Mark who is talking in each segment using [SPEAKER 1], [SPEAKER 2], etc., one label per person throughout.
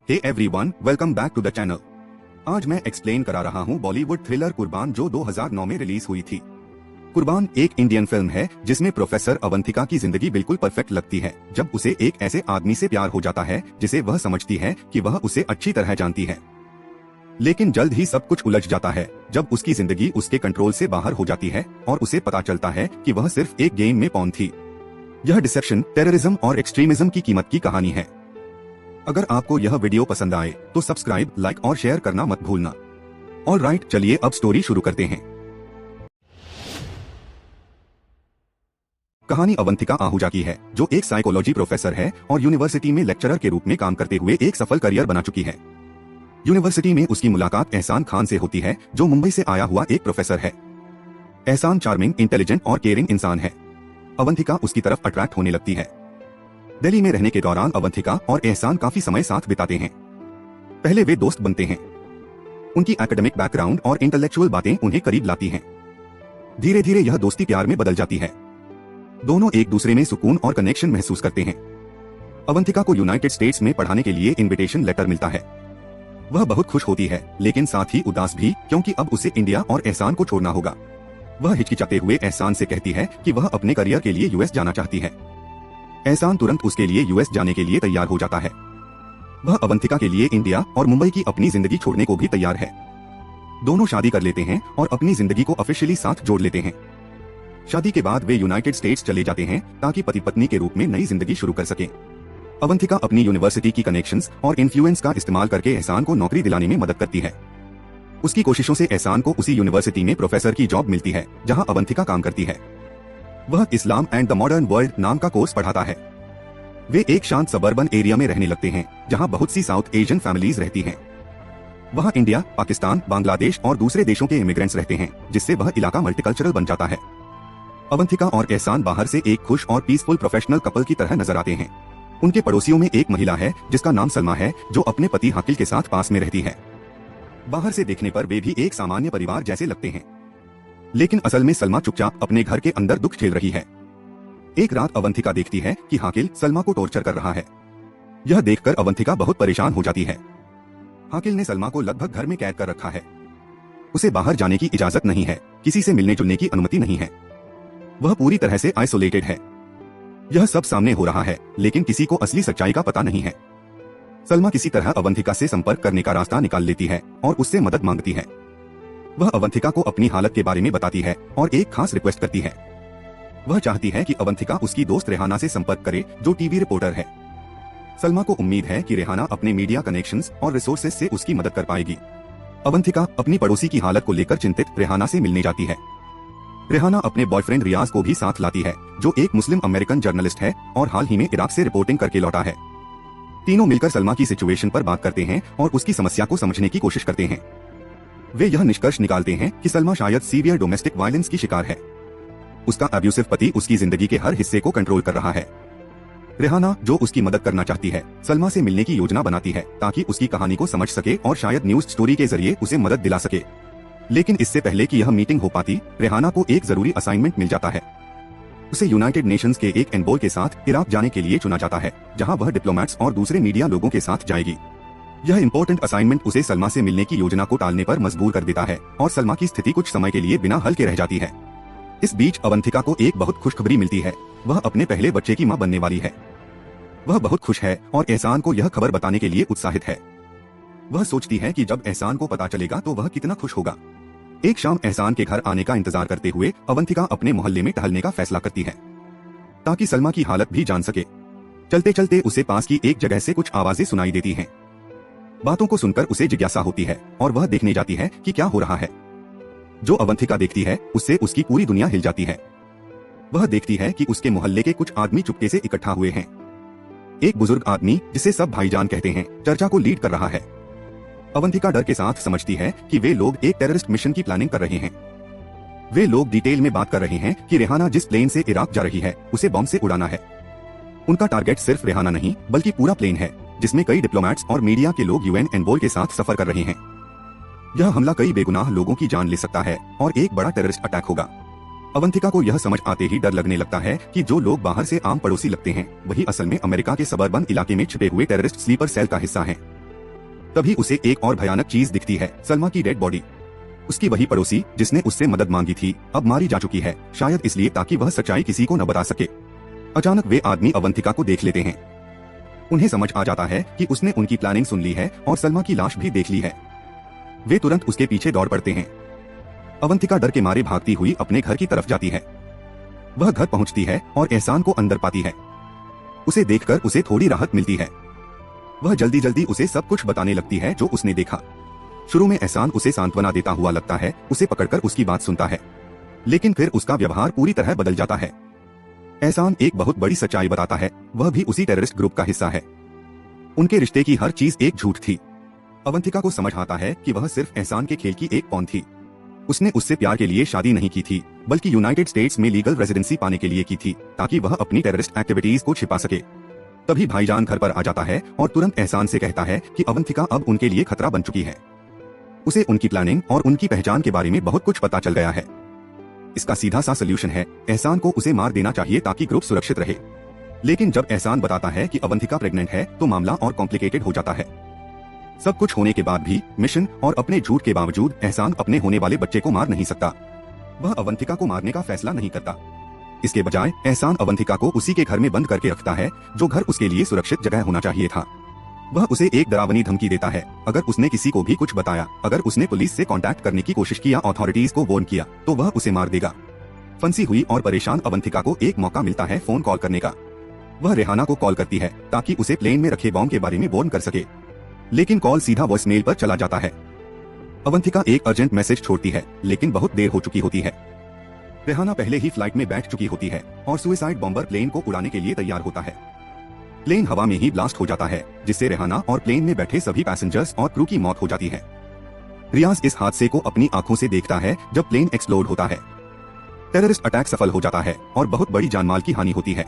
[SPEAKER 1] Hey everyone, welcome back to the channel. आज मैं explain करा रहा हूँ बॉलीवुड थ्रिलर कुर्बान जो 2009 में रिलीज हुई थी। कुर्बान एक इंडियन फिल्म है जिसमें प्रोफेसर अवंतिका की जिंदगी बिल्कुल परफेक्ट लगती है जब उसे एक ऐसे आदमी से प्यार हो जाता है जिसे वह समझती है कि वह उसे अच्छी तरह जानती है। लेकिन जल्द ही सब कुछ उलझ जाता है जब उसकी जिंदगी उसके कंट्रोल से बाहर हो जाती है और उसे पता चलता है कि वह सिर्फ एक गेम में पॉन थी। यह डिसेप्शन, टेररिज्म और एक्सट्रीमिज्म की कीमत की कहानी है। अगर आपको यह वीडियो पसंद आए तो सब्सक्राइब, लाइक और शेयर करना मत भूलना। ऑलराइट, चलिए अब स्टोरी शुरू करते हैं। कहानी अवंतिका आहूजा की है जो एक साइकोलॉजी प्रोफेसर है और यूनिवर्सिटी में लेक्चरर के रूप में काम करते हुए एक सफल करियर बना चुकी है। यूनिवर्सिटी में उसकी मुलाकात एहसान खान से होती है जो मुंबई से आया हुआ एक प्रोफेसर है। एहसान चार्मिंग, इंटेलिजेंट और केयरिंग इंसान है। अवंतिका उसकी तरफ अट्रैक्ट होने लगती है। दिल्ली में रहने के दौरान अवंतिका और एहसान काफी समय साथ बिताते हैं। पहले वे दोस्त बनते हैं। उनकी एकेडमिक बैकग्राउंड और इंटेलेक्चुअल बातें उन्हें करीब लाती हैं। धीरे धीरे यह दोस्ती प्यार में बदल जाती है। दोनों एक दूसरे में सुकून और कनेक्शन महसूस करते हैं। अवंतिका को यूनाइटेड स्टेट्स में पढ़ाने के लिए इनविटेशन लेटर मिलता है। वह बहुत खुश होती है लेकिन साथ ही उदास भी, क्योंकि अब उसे इंडिया और एहसान को छोड़ना होगा। वह हिचकिचाते हुए एहसान से कहती है कि वह अपने करियर के लिए यूएस जाना चाहती है। एहसान तुरंत उसके लिए यूएस जाने के लिए तैयार हो जाता है। वह अवंतिका के लिए इंडिया और मुंबई की अपनी जिंदगी छोड़ने को भी तैयार है। दोनों शादी कर लेते हैं और अपनी जिंदगी को ऑफिशियली साथ जोड़ लेते हैं। शादी के बाद वे यूनाइटेड स्टेट्स चले जाते हैं ताकि पति पत्नी के रूप में नई जिंदगी शुरू कर सकें। अवंतिका अपनी यूनिवर्सिटी की कनेक्शंस और इन्फ्लुएंस का इस्तेमाल करके एहसान को नौकरी दिलाने में मदद करती है। उसकी कोशिशों से एहसान को उसी यूनिवर्सिटी में प्रोफेसर की जॉब मिलती है जहां अवंतिका काम करती है। वह इस्लाम एंड द मॉडर्न वर्ल्ड नाम का कोर्स पढ़ाता है। वे एक शांत सबर्बन एरिया में रहने लगते हैं जहां बहुत सी साउथ एशियन फैमिलीज रहती हैं। वहां इंडिया, पाकिस्तान, बांग्लादेश और दूसरे देशों के इमिग्रेंट्स रहते हैं जिससे वह इलाका मल्टीकल्चरल बन जाता है। अवंतिका और एहसान बाहर से एक खुश और पीसफुल प्रोफेशनल कपल की तरह नजर आते हैं। उनके पड़ोसियों में एक महिला है जिसका नाम सलमा है जो अपने पति हाकिल के साथ पास में रहती है। बाहर से देखने पर वे भी एक सामान्य परिवार जैसे लगते हैं, लेकिन असल में सलमा चुपचाप अपने घर के अंदर दुख झेल रही है। एक रात अवंतिका देखती है कि हाकिल सलमा को टॉर्चर कर रहा है। यह देखकर अवंतिका बहुत परेशान हो जाती है। हाकिल ने सलमा को लगभग घर में कैद कर रखा है। उसे बाहर जाने की इजाजत नहीं है, किसी से मिलने जुलने की अनुमति नहीं है। वह पूरी तरह से आइसोलेटेड है। यह सब सामने हो रहा है लेकिन किसी को असली सच्चाई का पता नहीं है। सलमा किसी तरह अवंतिका से संपर्क करने का रास्ता निकाल लेती है और उससे मदद मांगती है। वह अवंतिका को अपनी हालत के बारे में बताती है और एक खास रिक्वेस्ट करती है। वह चाहती है कि अवंतिका उसकी दोस्त रेहाना से संपर्क करे जो टीवी रिपोर्टर है। सलमा को उम्मीद है कि रेहाना अपने मीडिया कनेक्शंस और रिसोर्सेज से उसकी मदद कर पाएगी। अवंतिका अपनी पड़ोसी की हालत को लेकर चिंतित रेहाना से मिलने जाती है। रेहाना अपने बॉयफ्रेंड रियाज को भी साथ लाती है जो एक मुस्लिम अमेरिकन जर्नलिस्ट है और हाल ही में इराक से रिपोर्टिंग करके लौटा है। तीनों मिलकर सलमा की सिचुएशन पर बात करते हैं और उसकी समस्या को समझने की कोशिश करते हैं। वे यह निष्कर्ष निकालते हैं कि सलमा शायद सीवियर डोमेस्टिक वायलेंस की शिकार है। उसका अब्यूसिव पति उसकी जिंदगी के हर हिस्से को कंट्रोल कर रहा है। रेहाना, जो उसकी मदद करना चाहती है, सलमा से मिलने की योजना बनाती है ताकि उसकी कहानी को समझ सके और शायद न्यूज स्टोरी के जरिए उसे मदद दिला सके। लेकिन इससे पहले कि यह मीटिंग हो पाती, रेहाना को एक जरूरी असाइनमेंट मिल जाता है। उसे यूनाइटेड नेशंस के एक एनबॉय के साथ इराक जाने के लिए चुना जाता है जहां वह डिप्लोमेट्स और दूसरे मीडिया लोगों के साथ जाएगी। यह इंपॉर्टेंट असाइनमेंट उसे सलमा से मिलने की योजना को टालने पर मजबूर कर देता है और सलमा की स्थिति कुछ समय के लिए बिना हल के रह जाती है। इस बीच अवंतिका को एक बहुत खुशखबरी मिलती है। वह अपने पहले बच्चे की मां बनने वाली है। वह बहुत खुश है और एहसान को यह खबर बताने के लिए उत्साहित है। वह सोचती है कि जब एहसान को पता चलेगा तो वह कितना खुश होगा। एक शाम एहसान के घर आने का इंतजार करते हुए अवंतिका अपने मोहल्ले में टहलने का फैसला करती है ताकि सलमा की हालत भी जान सके। चलते चलते उसे पास की एक जगह से कुछ आवाजें सुनाई देती हैं। बातों को सुनकर उसे जिज्ञासा होती है और वह देखने जाती है कि क्या हो रहा है। जो अवंतिका देखती है उससे उसकी पूरी दुनिया हिल जाती है। वह देखती है कि उसके मोहल्ले के कुछ आदमी चुपके से इकट्ठा हुए हैं। एक बुजुर्ग आदमी, जिसे सब भाईजान कहते हैं, चर्चा को लीड कर रहा है। अवंतिका डर के साथ समझती है कि वे लोग एक टेररिस्ट मिशन की प्लानिंग कर रहे हैं। वे लोग डिटेल में बात कर रहे हैं कि रेहाना जिस प्लेन से इराक जा रही है उसे बॉम्ब से उड़ाना है। उनका टारगेट सिर्फ रेहाना नहीं बल्कि पूरा प्लेन है जिसमें कई डिप्लोमेट्स और मीडिया के लोग यूएन एनवॉय के साथ सफर कर रहे हैं। यह हमला कई बेगुनाह लोगों की जान ले सकता है और एक बड़ा टेररिस्ट अटैक होगा। अवंतिका को यह समझ आते ही डर लगने लगता है कि जो लोग बाहर से आम पड़ोसी लगते हैं वही असल में अमेरिका के सबर्बन इलाके में छिपे हुए टेररिस्ट स्लीपर सेल का हिस्सा हैं। तभी उसे एक और भयानक चीज दिखती है, सलमा की डेड बॉडी। उसकी वही पड़ोसी जिसने उससे मदद मांगी थी अब मारी जा चुकी है, शायद इसलिए ताकि वह सच्चाई किसी को न बता सके। अचानक वे आदमी अवंतिका को देख लेते हैं। उन्हें समझ आ जाता है कि उसने उनकी प्लानिंग सुन ली है और सलमा की लाश भी देख ली है। वे तुरंत उसके पीछे दौड़ पड़ते हैं। अवंतिका डर के मारे भागती हुई अपने घर की तरफ जाती है। वह घर पहुंचती है और एहसान को अंदर पाती है। उसे देखकर उसे थोड़ी राहत मिलती है। वह जल्दी जल्दी उसे सब कुछ बताने लगती है जो उसने देखा। शुरू में एहसान उसे सांत्वना देता हुआ लगता है, उसे पकड़कर उसकी बात सुनता है, लेकिन फिर उसका व्यवहार पूरी तरह बदल जाता है। एहसान एक बहुत बड़ी सच्चाई बताता है, वह भी उसी टेररिस्ट ग्रुप का हिस्सा है। उनके रिश्ते की हर चीज एक झूठ थी। अवंतिका को समझ आता है कि वह सिर्फ एहसान के खेल की एक पॉन थी। उसने उससे प्यार के लिए शादी नहीं की थी, बल्कि यूनाइटेड स्टेट्स में लीगल रेजिडेंसी पाने के लिए की थी, ताकि वह अपनी टेररिस्ट एक्टिविटीज को छिपा सके। तभी भाईजान घर पर आ जाता है और तुरंत एहसान से कहता है कि अवंतिका अब उनके लिए खतरा बन चुकी है। उसे उनकी प्लानिंग और उनकी पहचान के बारे में बहुत कुछ पता चल गया है। इसका सीधा सा सलूशन है, एहसान को उसे मार देना चाहिए ताकि ग्रुप सुरक्षित रहे। लेकिन जब एहसान बताता है कि अवंतिका प्रेग्नेंट है तो मामला और कॉम्प्लिकेटेड हो जाता है। सब कुछ होने के बाद भी, मिशन और अपने झूठ के बावजूद एहसान अपने होने वाले बच्चे को मार नहीं सकता। वह अवंतिका को मारने का फैसला नहीं करता। इसके बजाय एहसान अवंतिका को उसी के घर में बंद करके रखता है, जो घर उसके लिए सुरक्षित जगह होना चाहिए था। वह उसे एक डरावनी धमकी देता है, अगर उसने किसी को भी कुछ बताया, अगर उसने पुलिस से कांटेक्ट करने की कोशिश की या अथॉरिटीज को वार्न किया, तो वह उसे मार देगा। फंसी हुई और परेशान अवंतिका को एक मौका मिलता है फोन कॉल करने का। वह रेहाना को कॉल करती है ताकि उसे प्लेन में रखे बॉम्ब के बारे में वार्न कर सके, लेकिन कॉल सीधा वॉइसमेल पर चला जाता है। अवंतिका एक अर्जेंट मैसेज छोड़ती है, लेकिन बहुत देर हो चुकी होती है। रेहाना पहले ही फ्लाइट में बैठ चुकी होती है और सुसाइड बॉम्बर प्लेन को उड़ाने के लिए तैयार होता है। प्लेन हवा में ही ब्लास्ट हो जाता है, जिससे रेहाना और प्लेन में बैठे सभी पैसेंजर्स और क्रू की मौत हो जाती है। रियाज इस हादसे को अपनी आंखों से देखता है जब प्लेन एक्सप्लोड होता है। टेररिस्ट अटैक सफल हो जाता है और बहुत बड़ी जानमाल की हानि होती है।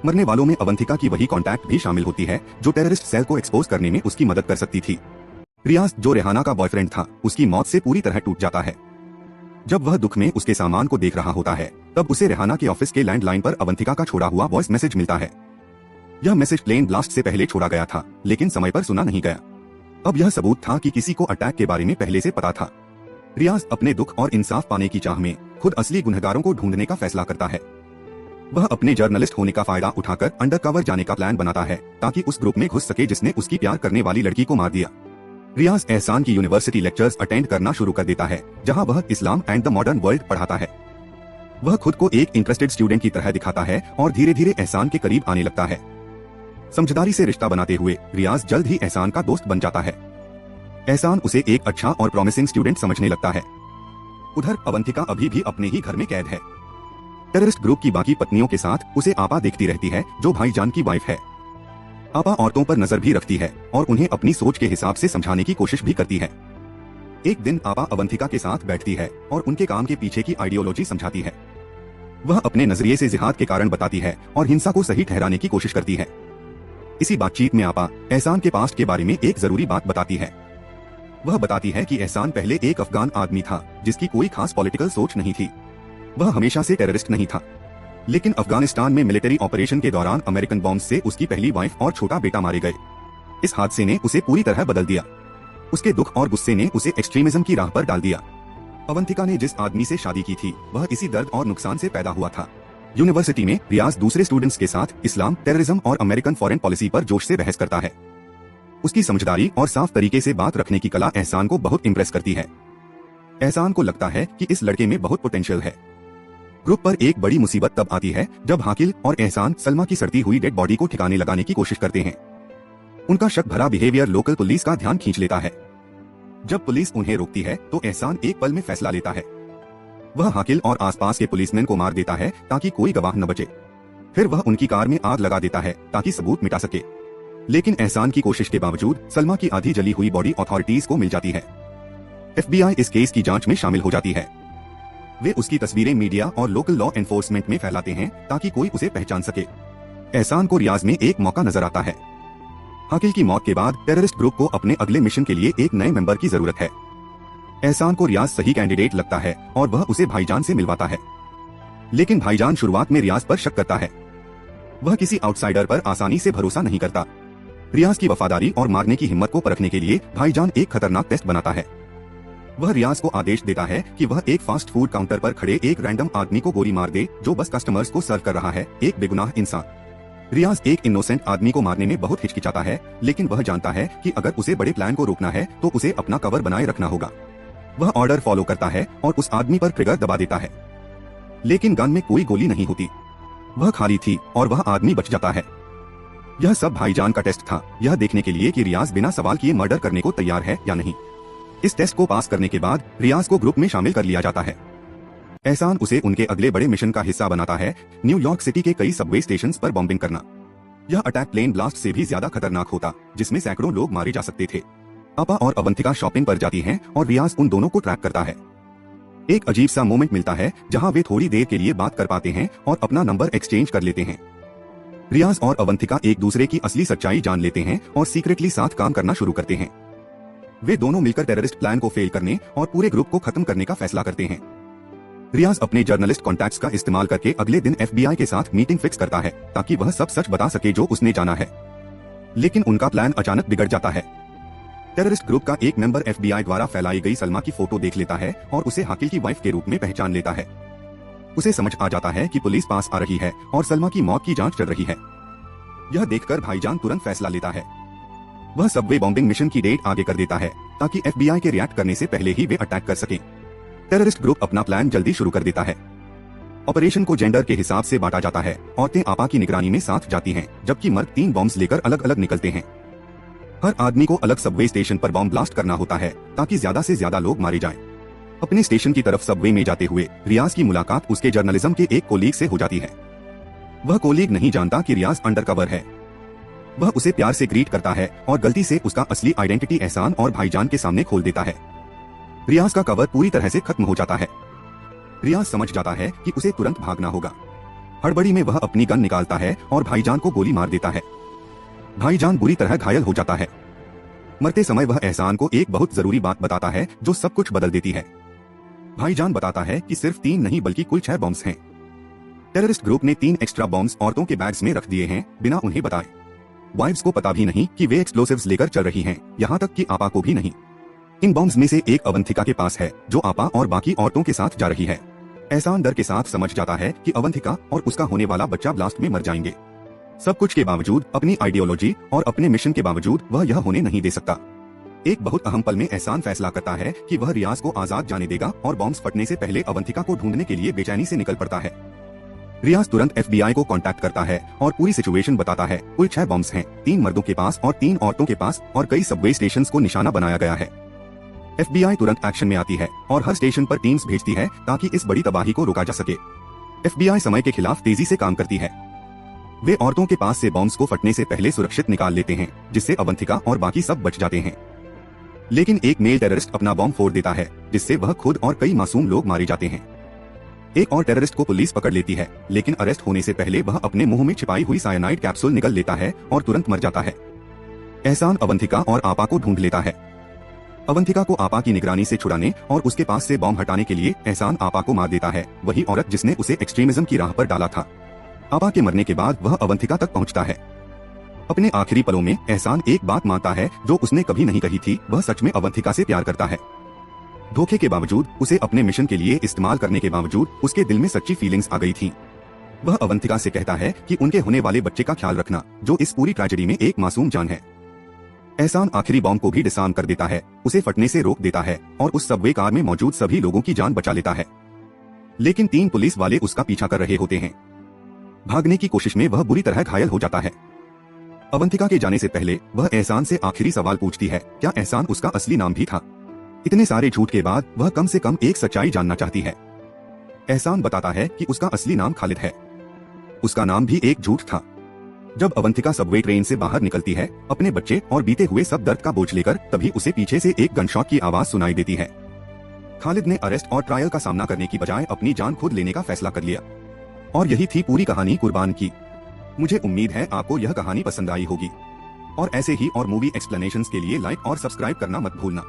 [SPEAKER 1] मरने वालों में अवंतिका की वही कॉन्टैक्ट भी शामिल होती है जो टेररिस्ट सेल को एक्सपोज करने में उसकी मदद कर सकती थी। रियाज, जो रेहाना का बॉयफ्रेंड था, उसकी मौत से पूरी तरह टूट जाता है। जब वह दुख में उसके सामान को देख रहा होता है, तब उसे रेहाना के ऑफिस के लैंडलाइन पर अवंतिका का छोड़ा हुआ वॉइस मैसेज मिलता है। यह मैसेज प्लेन ब्लास्ट से पहले छोड़ा गया था, लेकिन समय पर सुना नहीं गया। अब यह सबूत था कि किसी को अटैक के बारे में पहले से पता था। रियाज अपने दुख और इंसाफ पाने की चाह में खुद असली गुनहगारों को ढूंढने का फैसला करता है। वह अपने जर्नलिस्ट होने का फायदा उठाकर अंडरकवर जाने का प्लान बनाता है ताकि उस ग्रुप में घुस सके जिसने उसकी प्यार करने वाली लड़की को मार दिया। रियाज एहसान की यूनिवर्सिटी लेक्चर्स अटेंड करना शुरू कर देता है, जहां वह इस्लाम एंड द मॉडर्न वर्ल्ड पढ़ाता है। वह खुद को एक इंटरेस्टेड स्टूडेंट की तरह दिखाता है और धीरे धीरे एहसान के करीब आने लगता है। समझदारी से रिश्ता बनाते हुए रियाज जल्द ही एहसान का दोस्त बन जाता है। एहसान उसे एक अच्छा और प्रॉमिसिंग स्टूडेंट समझने लगता है। उधर अवंतिका अभी भी अपने ही घर में कैद है। टेररिस्ट ग्रुप की बाकी पत्नियों के साथ उसे आपा देखती रहती है, जो भाईजान की वाइफ है। आपा औरतों पर नजर भी रखती है और उन्हें अपनी सोच के हिसाब से समझाने की कोशिश भी करती है। एक दिन आपा अवंतिका के साथ बैठती है और उनके काम के पीछे की आइडियोलॉजी समझाती है। वह अपने नजरिए से जिहाद के कारण बताती है और हिंसा को सही ठहराने की कोशिश करती है। इसी बातचीत में आपा एहसान के पास्ट के बारे में एक जरूरी बात बताती है। वह बताती है कि एहसान पहले एक अफगान आदमी था जिसकी कोई खास पॉलिटिकल सोच नहीं थी। वह हमेशा से टेररिस्ट नहीं था, लेकिन अफगानिस्तान में मिलिट्री ऑपरेशन के दौरान अमेरिकन बॉम्ब से उसकी पहली वाइफ और छोटा बेटा मारे गए। इस हादसे ने उसे पूरी तरह बदल दिया। उसके दुख और गुस्से ने उसे एक्सट्रीमिज्म की राह पर डाल दिया। अवंतिका ने जिस आदमी से शादी की थी, वह इसी दर्द और नुकसान से पैदा हुआ था। यूनिवर्सिटी में रियाज दूसरे स्टूडेंट्स के साथ इस्लाम, टेररिज्म और अमेरिकन फॉरेन पॉलिसी पर जोश से बहस करता है। उसकी समझदारी और साफ तरीके से बात रखने की कला एहसान को बहुत इम्प्रेस करती है। एहसान को लगता है कि इस लड़के में बहुत पोटेंशियल है। ग्रुप पर एक बड़ी मुसीबत तब आती है जब हाकिल और एहसान सलमा की सड़ती हुई डेड बॉडी को ठिकाने लगाने की कोशिश करते हैं। उनका शक भरा बिहेवियर लोकल पुलिस का ध्यान खींच लेता है। जब पुलिस उन्हें रोकती है तो एहसान एक पल में फैसला लेता है। वह हाकिल और आसपास के पुलिसमैन को मार देता है ताकि कोई गवाह न बचे। फिर वह उनकी कार में आग लगा देता है ताकि सबूत मिटा सके। लेकिन एहसान की कोशिश के बावजूद सलमा की आधी जली हुई बॉडी अथॉरिटीज को मिल जाती है। FBI इस केस की जांच में शामिल हो जाती है। वे उसकी तस्वीरें मीडिया और लोकल लॉ एनफोर्समेंट में फैलाते हैं ताकि कोई उसे पहचान सके। एहसान को रियाज में एक मौका नजर आता है। हाकिल की मौत के बाद टेररिस्ट ग्रुप को अपने अगले मिशन के लिए एक नए मेंबर की जरूरत है। एहसान को रियाज सही कैंडिडेट लगता है और वह उसे भाईजान से मिलवाता है। लेकिन भाईजान शुरुआत में रियाज पर शक करता है। वह किसी आउटसाइडर पर आसानी से भरोसा नहीं करता। रियाज की वफादारी और मारने की हिम्मत को परखने के लिए भाईजान एक खतरनाक टेस्ट बनाता है। वह रियाज को आदेश देता है कि वह एक फास्ट फूड काउंटर पर खड़े एक रैंडम आदमी को गोली मार दे जो बस कस्टमर्स को सर्व कर रहा है, एक बेगुनाह इंसान। रियाज एक इनोसेंट आदमी को मारने में बहुत हिचकिचाता है, लेकिन वह जानता है कि अगर उसे बड़े प्लान को रोकना है तो उसे अपना कवर बनाए रखना होगा। वह ऑर्डर फॉलो करता है और उस आदमी पर ट्रिगर दबा देता है, लेकिन गन में कोई गोली नहीं होती। वह खाली थी और वह आदमी बच जाता है। यह सब भाईजान का टेस्ट था, यह देखने के लिए कि रियाज बिना सवाल किए मर्डर करने को तैयार है या नहीं। इस टेस्ट को पास करने के बाद रियाज को ग्रुप में शामिल कर लिया जाता है। एहसान उसे उनके अगले बड़े मिशन का हिस्सा बनाता है, न्यूयॉर्क सिटी के कई सबवे स्टेशंस पर बॉम्बिंग करना। यह अटैक प्लेन ब्लास्ट से भी ज्यादा खतरनाक होता, जिसमें सैकड़ों लोग मारे जा सकते थे। आपा और अवंतिका शॉपिंग पर जाती हैं और रियाज उन दोनों को ट्रैक करता है। एक अजीब सा मोमेंट मिलता है जहां वे थोड़ी देर के लिए बात कर पाते हैं और अपना नंबर एक्सचेंज कर लेते हैं। रियाज और अवंतिका एक दूसरे की असली सच्चाई जान लेते हैं और सीक्रेटली साथ काम करना शुरू करते हैं। वे दोनों मिलकर टेररिस्ट प्लान को फेल करने और पूरे ग्रुप को खत्म करने का फैसला करते हैं। रियाज अपने जर्नलिस्ट कॉन्टैक्ट्स का इस्तेमाल करके अगले दिन FBI के साथ मीटिंग फिक्स करता है ताकि वह सब सच बता सके जो उसने जाना है। लेकिन उनका प्लान अचानक बिगड़ जाता है। टेररिस्ट ग्रुप का एक मेंबर FBI द्वारा फैलाई गई सलमा की फोटो देख लेता है और उसे हाकिल की वाइफ के रूप में पहचान लेता है। उसे समझ आ जाता है कि पुलिस पास आ रही है और सलमा की मौत की जांच चल रही है। यह देखकर भाईजान तुरंत फैसला लेता है। वह सबवे बॉम्बिंग मिशन की डेट आगे कर देता है ताकि FBI के रिएक्ट करने से पहले ही वे अटैक कर सकें। टेररिस्ट ग्रुप अपना प्लान जल्दी शुरू कर देता है। ऑपरेशन को जेंडर के हिसाब से बांटा जाता है। औरतें आपा की निगरानी में साथ जाती हैं, जबकि मर्द 3 बॉम्ब्स लेकर अलग अलग निकलते हैं। हर आदमी को अलग सबवे स्टेशन पर बॉम्ब ब्लास्ट करना होता है ताकि ज्यादा से ज्यादा लोग मारे जाएं। अपने स्टेशन की तरफ सबवे में जाते हुए रियाज की मुलाकात उसके जर्नलिज्म के एक कोलीग से हो जाती है। वह कोलीग नहीं जानता कि रियाज अंडरकवर है। वह उसे प्यार से ग्रीट करता है और गलती से उसका असली आइडेंटिटी एहसान और भाईजान के सामने खोल देता है। रियाज का कवर पूरी तरह से खत्म हो जाता है। रियाज समझ जाता है कि उसे तुरंत भागना होगा। हड़बड़ी में वह अपनी गन निकालता है और भाईजान को गोली मार देता है। भाईजान बुरी तरह घायल हो जाता है। मरते समय वह एहसान को एक बहुत जरूरी बात बताता है जो सब कुछ बदल देती है। भाईजान बताता है कि सिर्फ 3 नहीं बल्कि कुल 6 बॉम्ब्स हैं। टेररिस्ट ग्रुप ने 3 एक्स्ट्रा बॉम्ब्स औरतों के बैग्स में रख दिए हैं बिना उन्हें बताए। वाइफ्स को पता भी नहीं कि वे एक्सप्लोसिव्स लेकर चल रही हैं, यहाँ तक कि आपा को भी नहीं। इन बॉम्ब्स में से एक अवंतिका के पास है जो आपा और बाकी औरतों के साथ जा रही है। एहसान डर के साथ समझ जाता है कि अवंतिका और उसका होने वाला बच्चा ब्लास्ट में मर जाएंगे। सब कुछ के बावजूद, अपनी आइडियोलॉजी और अपने मिशन के बावजूद वह यह होने नहीं दे सकता। एक बहुत अहम पल में एहसान फैसला करता है कि वह रियाज को आजाद जाने देगा और बॉम्ब्स फटने से पहले अवंतिका को ढूंढने के लिए बेचैनी से निकल पड़ता है। रियाज तुरंत FBI को कांटेक्ट करता है और पूरी सिचुएशन बताता है। कुल 6 बॉम्ब्स हैं, 3 मर्दों के पास और 3 औरतों के पास, और कई सबवे स्टेशंस को निशाना बनाया गया है। FBI तुरंत एक्शन में आती है और हर स्टेशन पर टीम्स भेजती है ताकि इस बड़ी तबाही को रोका जा सके। FBI समय के खिलाफ तेजी से काम करती है। वे औरतों के पास से बॉम्ब्स को फटने से पहले सुरक्षित निकाल लेते हैं, जिससे अवंतिका और बाकी सब बच जाते हैं। लेकिन एक मेल टेररिस्ट अपना बॉम्ब फोड़ देता है, जिससे वह खुद और कई मासूम लोग मारे जाते हैं। एक और टेररिस्ट को पुलिस पकड़ लेती है, लेकिन अरेस्ट होने से पहले वह अपने मुंह में छिपाई हुई साइनाइड कैप्सूल निगल लेता है और तुरंत मर जाता है। एहसान अवंतिका और आपा को ढूंढ लेता है। अवंतिका को आपा की निगरानी से छुड़ाने और उसके पास से बॉम्ब हटाने के लिए एहसान आपा को मार देता है, वही औरत जिसने उसे एक्सट्रीमिज्म की राह पर डाला था। आपा के मरने के बाद वह अवंतिका तक पहुंचता है। अपने आखिरी पलों में एहसान एक बात मानता है जो उसने कभी नहीं कही थी, वह सच में अवंतिका से प्यार करता है। धोखे के बावजूद, उसे अपने मिशन के लिए इस्तेमाल करने के बावजूद उसके दिल में सच्ची फीलिंग्स आ गई थीं। वह अवंतिका से कहता है कि उनके होने वाले बच्चे का ख्याल रखना, जो इस पूरी ट्रेजेडी में एक मासूम जान है। एहसान आखिरी बॉम्ब को भी डिसआर्म कर देता है, उसे फटने से रोक देता है और उस सबवे कार में मौजूद सभी लोगों की जान बचा लेता है। लेकिन 3 पुलिस वाले उसका पीछा कर रहे होते हैं। भागने की कोशिश में वह बुरी तरह घायल हो जाता है। अवंतिका के जाने से पहले वह एहसान से आखिरी सवाल पूछती है, क्या एहसान उसका असली नाम भी था? इतने सारे झूठ के बाद वह कम से कम एक सच्चाई जानना चाहती है। एहसान बताता है कि उसका असली नाम खालिद है। उसका नाम भी एक झूठ था। जब अवंतिका सबवे ट्रेन से बाहर निकलती है, अपने बच्चे और बीते हुए सब दर्द का बोझ लेकर, तभी उसे पीछे से एक गनशॉट की आवाज सुनाई देती है। खालिद ने अरेस्ट और ट्रायल का सामना करने की बजाय अपनी जान खुद लेने का फैसला कर लिया। और यही थी पूरी कहानी कुर्बान की। मुझे उम्मीद है आपको यह कहानी पसंद आई होगी, और ऐसे ही और मूवी एक्सप्लेनेशंस के लिए लाइक और सब्सक्राइब करना मत भूलना।